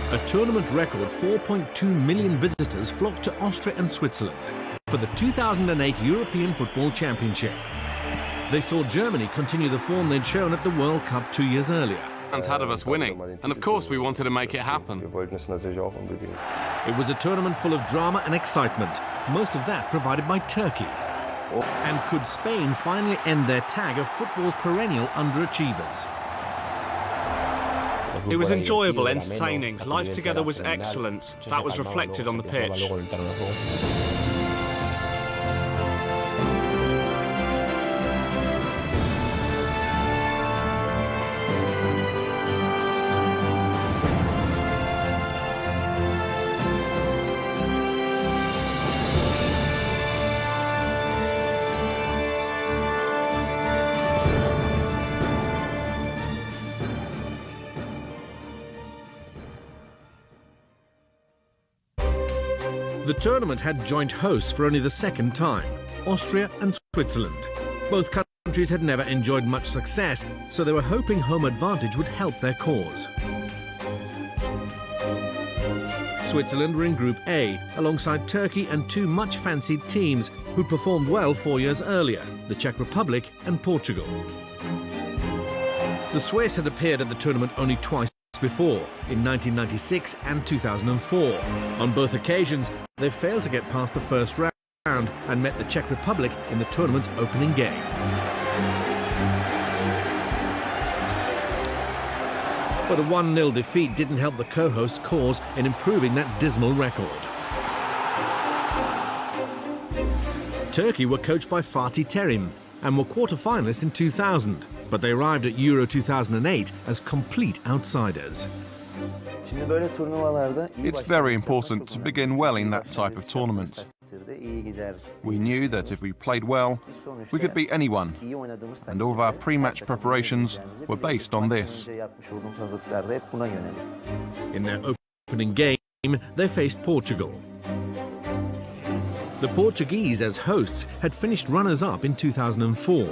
A tournament record 4.2 million visitors flocked to Austria and Switzerland for the 2008 European Football Championship. They saw Germany continue the form they'd shown at the World Cup 2 years earlier. Fans had of us winning, and of course we wanted to make it happen. It was a tournament full of drama and excitement, most of that provided by Turkey. And could Spain finally end their tag of football's perennial underachievers? It was enjoyable, entertaining. Life together was excellent. That was reflected on the pitch. The tournament had joint hosts for only the second time, Austria and Switzerland. Both countries had never enjoyed much success, so they were hoping home advantage would help their cause. Switzerland were in Group A, alongside Turkey and two much-fancied teams who'd performed well 4 years earlier, the Czech Republic and Portugal. The Swiss had appeared at the tournament only twice before, in 1996 and 2004. On both occasions, they failed to get past the first round and met the Czech Republic in the tournament's opening game. But a 1-0 defeat didn't help the co-hosts' cause in improving that dismal record. Turkey were coached by Fatih Terim and were quarter-finalists in 2000, but they arrived at Euro 2008 as complete outsiders. It's very important to begin well in that type of tournament. We knew that if we played well, we could beat anyone, and all of our pre-match preparations were based on this. In their opening game, they faced Portugal. The Portuguese, as hosts, had finished runners-up in 2004.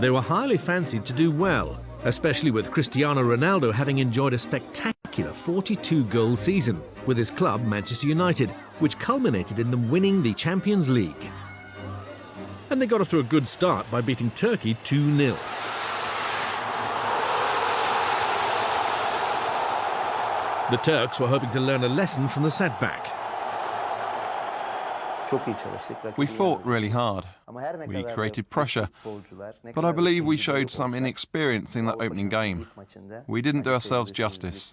They were highly fancied to do well, especially with Cristiano Ronaldo having enjoyed a spectacular 42-goal season with his club Manchester United, which culminated in them winning the Champions League. And they got off to a good start by beating Turkey 2-0. The Turks were hoping to learn a lesson from the setback. We fought really hard. We created pressure, but I believe we showed some inexperience in that opening game. We didn't do ourselves justice.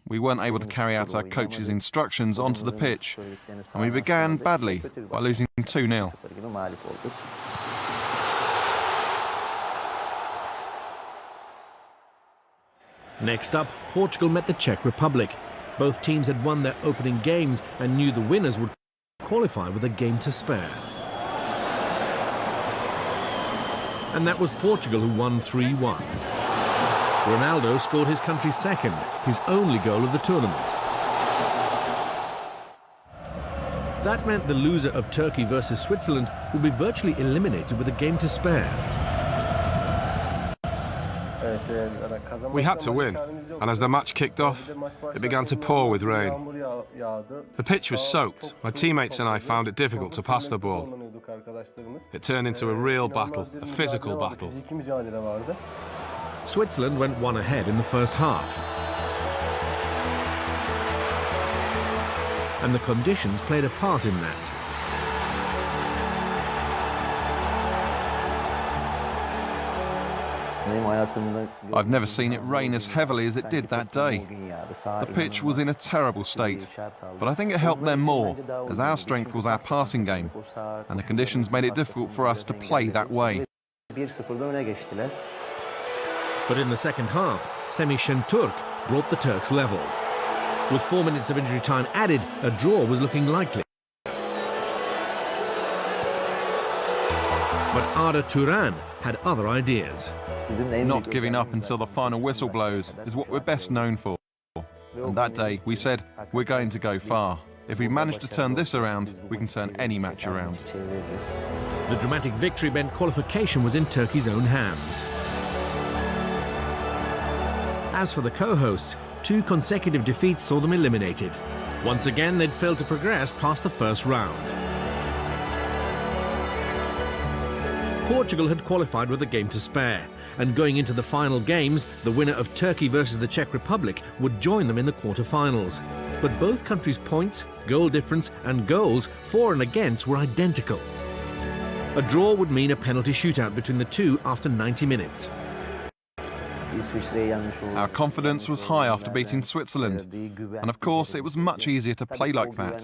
We weren't able to carry out our coach's instructions onto the pitch, and we began badly by losing 2-0. Next up, Portugal met the Czech Republic. Both teams had won their opening games and knew the winners would qualify with a game to spare. And that was Portugal who won 3-1. Ronaldo scored his country's second, his only goal of the tournament. That meant the loser of Turkey versus Switzerland would be virtually eliminated with a game to spare. We had to win, and as the match kicked off, it began to pour with rain. The pitch was soaked. My teammates and I found it difficult to pass the ball. It turned into a real battle, a physical battle. Switzerland went one ahead in the first half. And the conditions played a part in that. I've never seen it rain as heavily as it did that day. The pitch was in a terrible state, but I think it helped them more, as our strength was our passing game, and the conditions made it difficult for us to play that way. But in the second half, Semih Şentürk brought the Turks level. With 4 minutes of injury time added, a draw was looking likely. But Arda Turan had other ideas. Not giving up until the final whistle blows is what we're best known for. And that day, we said, we're going to go far. If we manage to turn this around, we can turn any match around. The dramatic victory meant qualification was in Turkey's own hands. As for the co-hosts, 2 consecutive defeats saw them eliminated. Once again, they'd failed to progress past the first round. Portugal had qualified with a game to spare, and going into the final games, the winner of Turkey versus the Czech Republic would join them in the quarter-finals. But both countries' points, goal difference and goals for and against were identical. A draw would mean a penalty shootout between the two after 90 minutes. Our confidence was high after beating Switzerland, and of course it was much easier to play like that.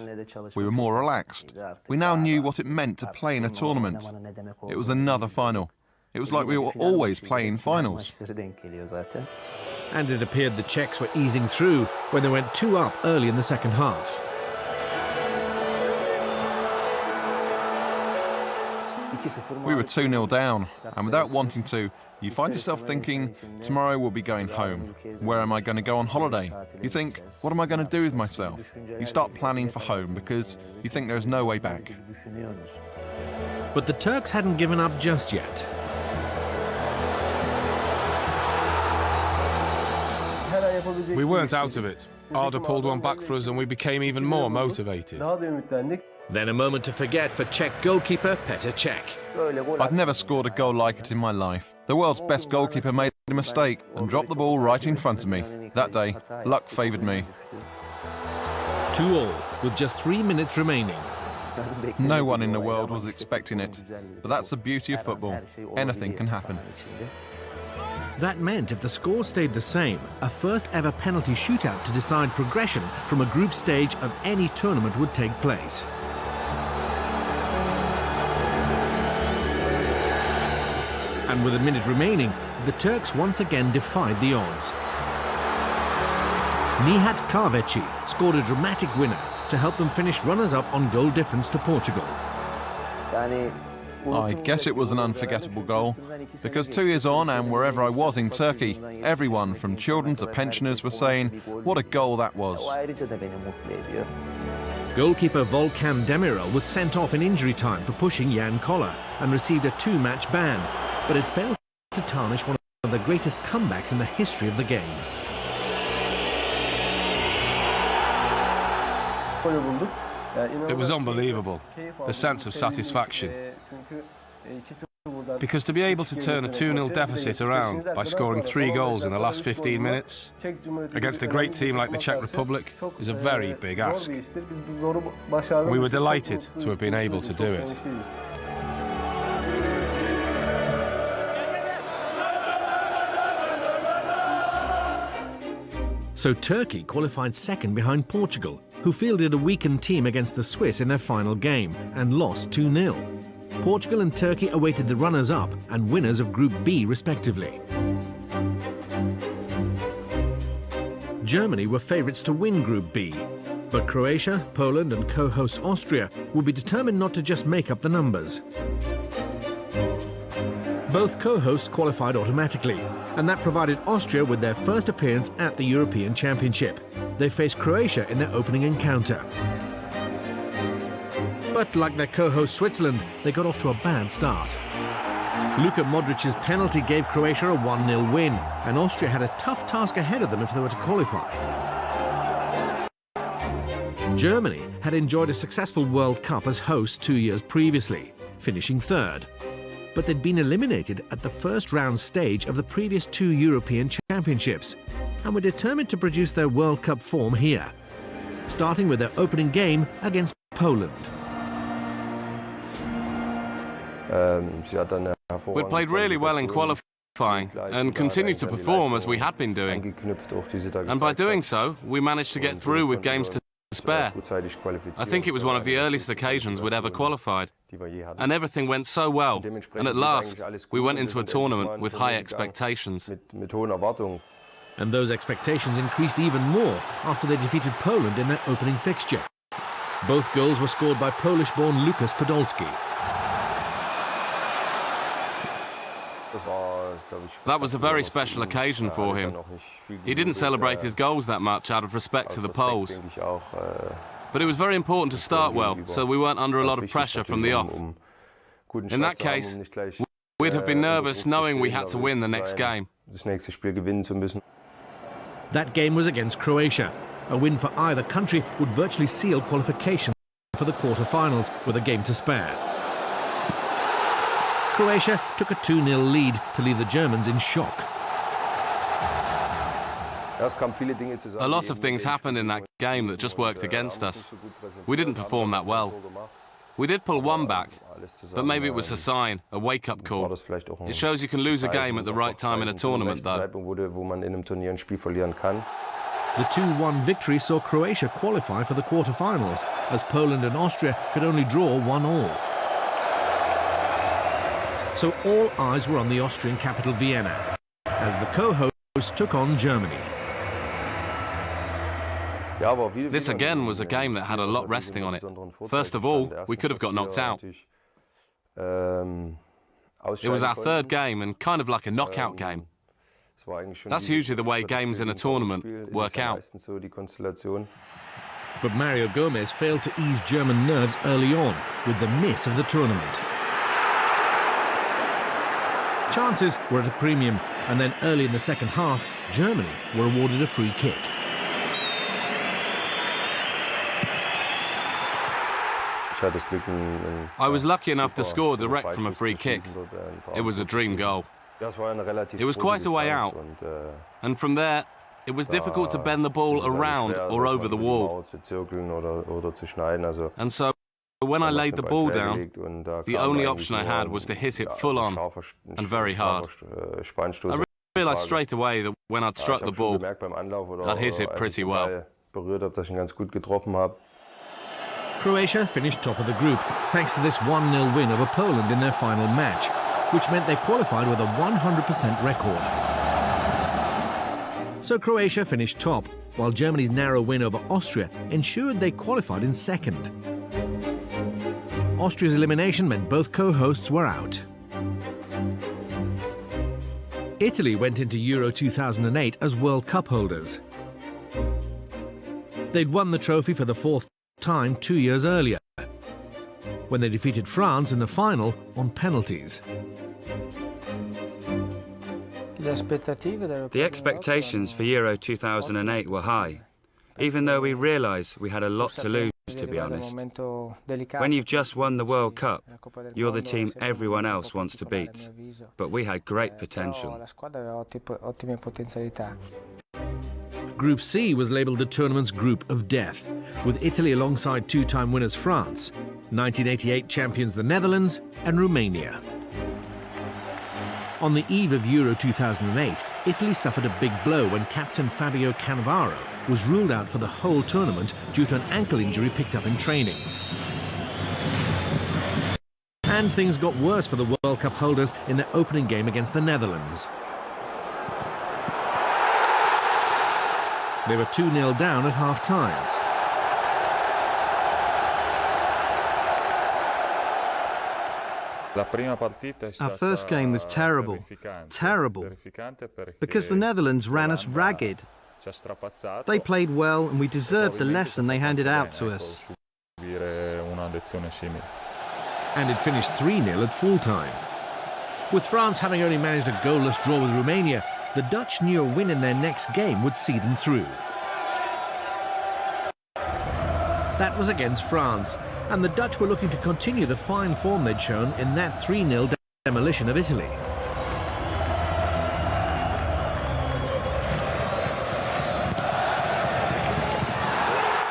We were more relaxed. We now knew what it meant to play in a tournament. It was another final. It was like we were always playing finals. And it appeared the Czechs were easing through when they went 2 up early in the second half. We were 2-0 down, and without wanting to, you find yourself thinking, tomorrow we'll be going home. Where am I going to go on holiday? You think, what am I going to do with myself? You start planning for home because you think there's no way back. But the Turks hadn't given up just yet. We weren't out of it. Arda pulled one back for us and we became even more motivated. Then a moment to forget for Czech goalkeeper Petr Cech. I've never scored a goal like it in my life. The world's best goalkeeper made a mistake and dropped the ball right in front of me. That day, luck favoured me. 2-2, with just 3 minutes remaining. No one in the world was expecting it, but that's the beauty of football. Anything can happen. That meant if the score stayed the same, a first ever penalty shootout to decide progression from a group stage of any tournament would take place. And with a minute remaining, the Turks once again defied the odds. Nihat Kahveci scored a dramatic winner to help them finish runners-up on goal difference to Portugal. I guess it was an unforgettable goal, because 2 years on and wherever I was in Turkey, everyone from children to pensioners were saying, what a goal that was. Goalkeeper Volkan Demirel was sent off in injury time for pushing Jan Koller and received a 2-match ban, but it failed to tarnish one of the greatest comebacks in the history of the game. It was unbelievable, the sense of satisfaction. Because to be able to turn a 2-0 deficit around by scoring 3 goals in the last 15 minutes against a great team like the Czech Republic is a very big ask. We were delighted to have been able to do it. So Turkey qualified second behind Portugal, who fielded a weakened team against the Swiss in their final game and lost 2-0. Portugal and Turkey awaited the runners-up and winners of Group B respectively. Germany were favourites to win Group B, but Croatia, Poland and co-host Austria would be determined not to just make up the numbers. Both co-hosts qualified automatically, and that provided Austria with their first appearance at the European Championship. They faced Croatia in their opening encounter. But like their co-host Switzerland, they got off to a bad start. Luka Modric's penalty gave Croatia a 1-0 win, and Austria had a tough task ahead of them if they were to qualify. Germany had enjoyed a successful World Cup as hosts 2 years previously, finishing third. But they'd been eliminated at the first round stage of the previous 2 European Championships and were determined to produce their World Cup form here, starting with their opening game against Poland. We'd played really well in qualifying and continued to perform as we had been doing. And by doing so, we managed to get through with games to spare. I think it was one of the earliest occasions we'd ever qualified. And everything went so well. And at last, we went into a tournament with high expectations. And those expectations increased even more after they defeated Poland in their opening fixture. Both goals were scored by Polish-born Lukas Podolski. That was a very special occasion for him. He didn't celebrate his goals that much out of respect to the Poles. But it was very important to start well, so we weren't under a lot of pressure from the off. In that case, we'd have been nervous knowing we had to win the next game. That game was against Croatia. A win for either country would virtually seal qualification for the quarter-finals with a game to spare. Croatia took a 2-0 lead to leave the Germans in shock. A lot of things happened in that game that just worked against us. We didn't perform that well. We did pull one back, but maybe it was a sign, a wake-up call. It shows you can lose a game at the right time in a tournament, though. The 2-1 victory saw Croatia qualify for the quarter-finals, as Poland and Austria could only draw 1-1. So all eyes were on the Austrian capital Vienna, as the co-hosts took on Germany. This again was a game that had a lot resting on it. First of all, we could have got knocked out. It was our third game and kind of like a knockout game. That's usually the way games in a tournament work out. But Mario Gomez failed to ease German nerves early on with the miss of the tournament. Chances were at a premium, and then early in the second half, Germany were awarded a free kick. I was lucky enough to score direct from a free kick. It was a dream goal. It was quite a way out, and from there, it was difficult to bend the ball around or over the wall. And so, when I laid the ball down, the only option I had was to hit it full on and very hard. I realised straight away that when I'd struck the ball, I'd hit it pretty well. Croatia finished top of the group thanks to this 1-0 win over Poland in their final match, which meant they qualified with a 100% record. So Croatia finished top, while Germany's narrow win over Austria ensured they qualified in second. Austria's elimination meant both co-hosts were out. Italy went into Euro 2008 as World Cup holders. They'd won the trophy for the fourth time 2 years earlier, when they defeated France in the final on penalties. The expectations for Euro 2008 were high, even though we realised we had a lot to lose, to be honest. When you've just won the World Cup, you're the team everyone else wants to beat. But we had great potential. Group C was labelled the tournament's group of death, with Italy alongside two-time winners France, 1988 champions the Netherlands, and Romania. On the eve of Euro 2008, Italy suffered a big blow when captain Fabio Cannavaro was ruled out for the whole tournament due to an ankle injury picked up in training. And things got worse for the World Cup holders in their opening game against the Netherlands. They were 2-0 down at half-time. Our first game was terrible, because the Netherlands ran us ragged. They played well and we deserved the lesson they handed out to us. And it finished 3-0 at full-time. With France having only managed a goalless draw with Romania, the Dutch knew a win in their next game would see them through. That was against France, and the Dutch were looking to continue the fine form they'd shown in that 3-0 demolition of Italy.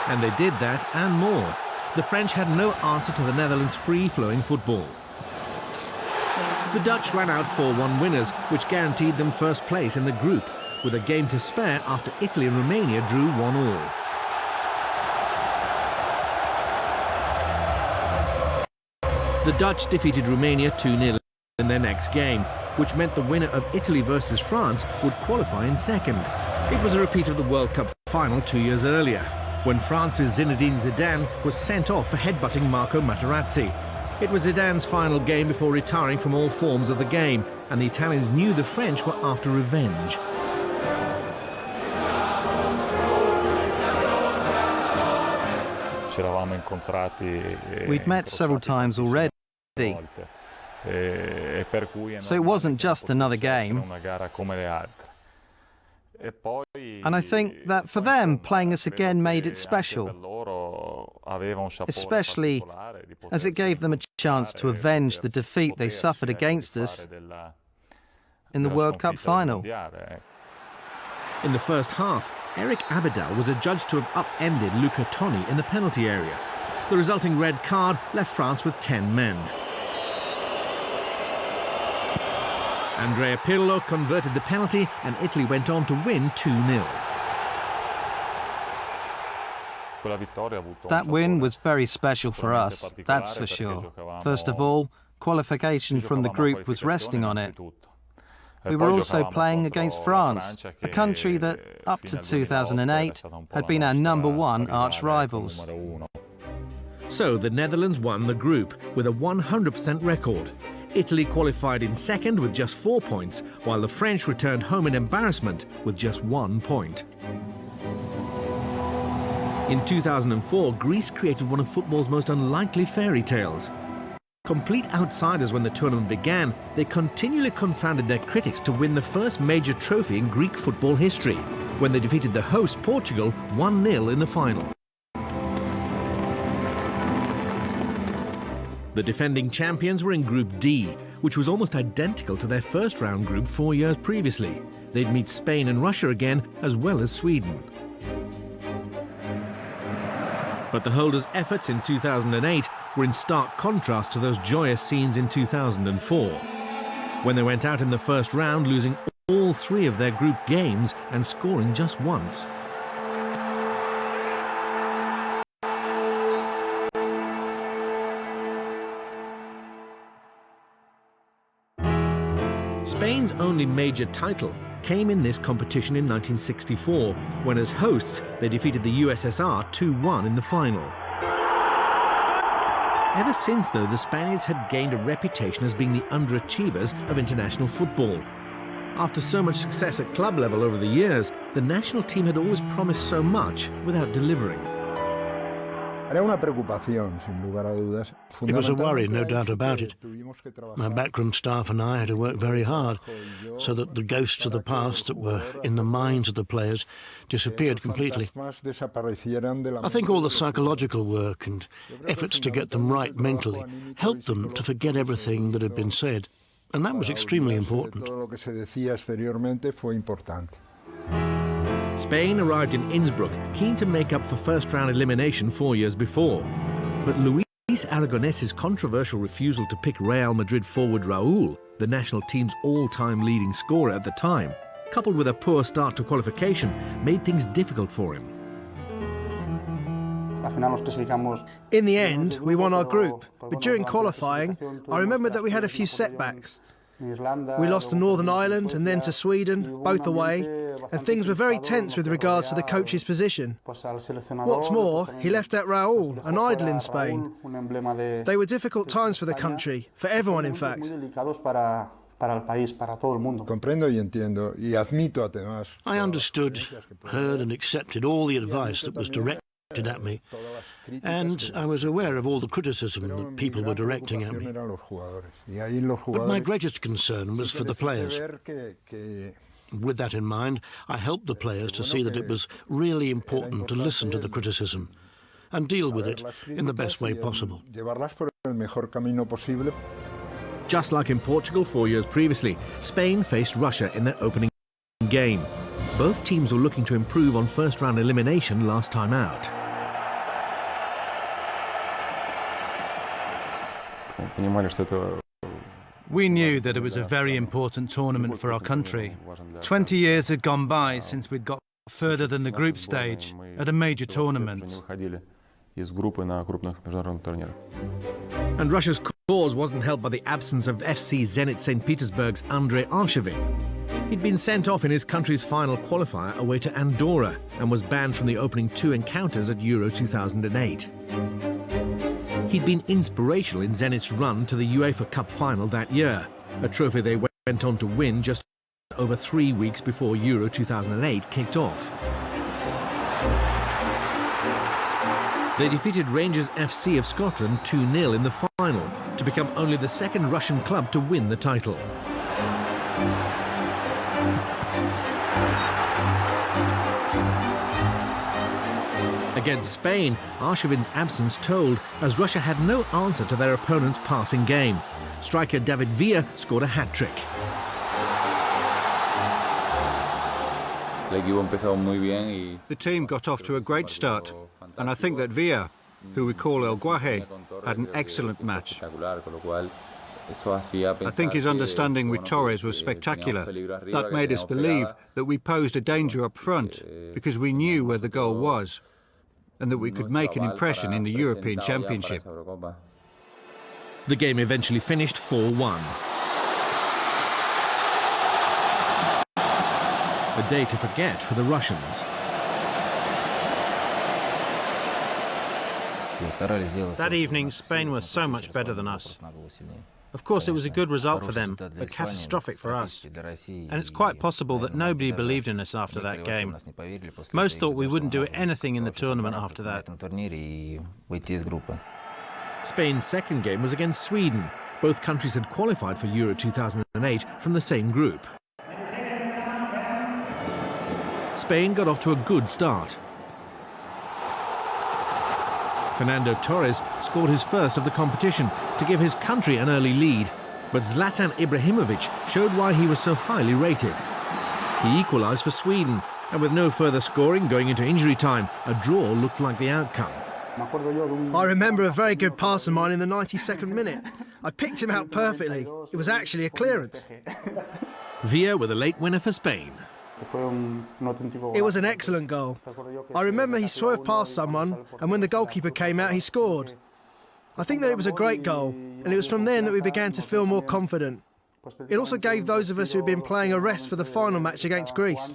And they did that and more. The French had no answer to the Netherlands' free-flowing football. The Dutch ran out 4-1 winners, which guaranteed them first place in the group, with a game to spare after Italy and Romania drew 1-1. The Dutch defeated Romania 2-0 in their next game, which meant the winner of Italy versus France would qualify in second. It was a repeat of the World Cup final 2 years earlier, when France's Zinedine Zidane was sent off for headbutting Marco Materazzi. It was Zidane's final game before retiring from all forms of the game, and the Italians knew the French were after revenge. We'd met several times already, so it wasn't just another game. And I think that for them, playing us again made it special, especially as it gave them a chance to avenge the defeat they suffered against us in the World Cup final. In the first half, Eric Abidal was adjudged to have upended Luca Toni in the penalty area. The resulting red card left France with 10 men. Andrea Pirlo converted the penalty and Italy went on to win 2-0. That win was very special for us, that's for sure. First of all, qualification from the group was resting on it. We were also playing against France, a country that, up to 2008, had been our #1 arch-rivals. So the Netherlands won the group with a 100% record. Italy qualified in second with just 4 points, while the French returned home in embarrassment with just 1 point. In 2004, Greece created one of football's most unlikely fairy tales. Complete outsiders when the tournament began, they continually confounded their critics to win the first major trophy in Greek football history, when they defeated the host Portugal 1-0 in the final. The defending champions were in Group D, which was almost identical to their first round group 4 years previously. They'd meet Spain and Russia again, as well as Sweden. But the holders' efforts in 2008 were in stark contrast to those joyous scenes in 2004, when they went out in the first round losing all 3 of their group games and scoring just once. Spain's only major title came in this competition in 1964, when as hosts they defeated the USSR 2-1 in the final. Ever since, though, the Spaniards had gained a reputation as being the underachievers of international football. After so much success at club level over the years, the national team had always promised so much without delivering. It was a worry, no doubt about it. My backroom staff and I had to work very hard so that the ghosts of the past that were in the minds of the players disappeared completely. I think all the psychological work and efforts to get them right mentally helped them to forget everything that had been said, and that was extremely important. Spain arrived in Innsbruck, keen to make up for first-round elimination 4 years before. But Luis Aragonés's controversial refusal to pick Real Madrid forward Raúl, the national team's all-time leading scorer at the time, coupled with a poor start to qualification, made things difficult for him. In the end, we won our group, but during qualifying, I remember that we had a few setbacks. We lost to Northern Ireland and then to Sweden, both away, and things were very tense with regards to the coach's position. What's more, he left out Raúl, an idol in Spain. They were difficult times for the country, for everyone in fact. I understood, heard and accepted all the advice that was directed at me, and I was aware of all the criticism that people were directing at me. But my greatest concern was for the players. With that in mind, I helped the players to see that it was really important to listen to the criticism and deal with it in the best way possible. Just like in Portugal 4 years previously, Spain faced Russia in their opening game. Both teams were looking to improve on first-round elimination last time out. We knew that it was a very important tournament for our country. 20 years had gone by since we'd got further than the group stage at a major tournament. And Russia's cause wasn't helped by the absence of FC Zenit St. Petersburg's Andrei Arshavin. He'd been sent off in his country's final qualifier away to Andorra and was banned from the opening 2 encounters at Euro 2008. He'd been inspirational in Zenit's run to the UEFA Cup final that year, a trophy they went on to win just over 3 weeks before Euro 2008 kicked off. They defeated Rangers FC of Scotland 2-0 in the final to become only the second Russian club to win the title. Against Spain, Arshovin's absence told, as Russia had no answer to their opponent's passing game. Striker David Villa scored a hat-trick. The team got off to a great start, and I think that Villa, who we call El Guaje, had an excellent match. I think his understanding with Torres was spectacular. That made us believe that we posed a danger up front, because we knew where the goal was, and that we could make an impression in the European Championship. The game eventually finished 4-1. A day to forget for the Russians. That evening, Spain was so much better than us. Of course, it was a good result for them, but catastrophic for us. And it's quite possible that nobody believed in us after that game. Most thought we wouldn't do anything in the tournament after that. Spain's second game was against Sweden. Both countries had qualified for Euro 2008 from the same group. Spain got off to a good start. Fernando Torres scored his first of the competition to give his country an early lead, but Zlatan Ibrahimovic showed why he was so highly rated. He equalised for Sweden, and with no further scoring going into injury time, a draw looked like the outcome. I remember a very good pass of mine in the 92nd minute. I picked him out perfectly. It was actually a clearance. Villa with a late winner for Spain. It was an excellent goal. I remember he swerved past someone, and when the goalkeeper came out, he scored. I think that it was a great goal, and it was from then that we began to feel more confident. It also gave those of us who had been playing a rest for the final match against Greece.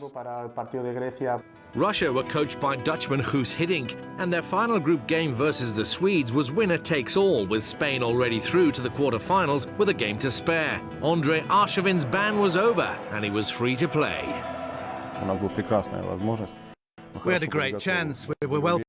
Russia were coached by Dutchman Guus Hiddink, and their final group game versus the Swedes was winner takes all, with Spain already through to the quarter-finals with a game to spare. Andrei Arshovin's ban was over, and he was free to play. We had a great chance. We were well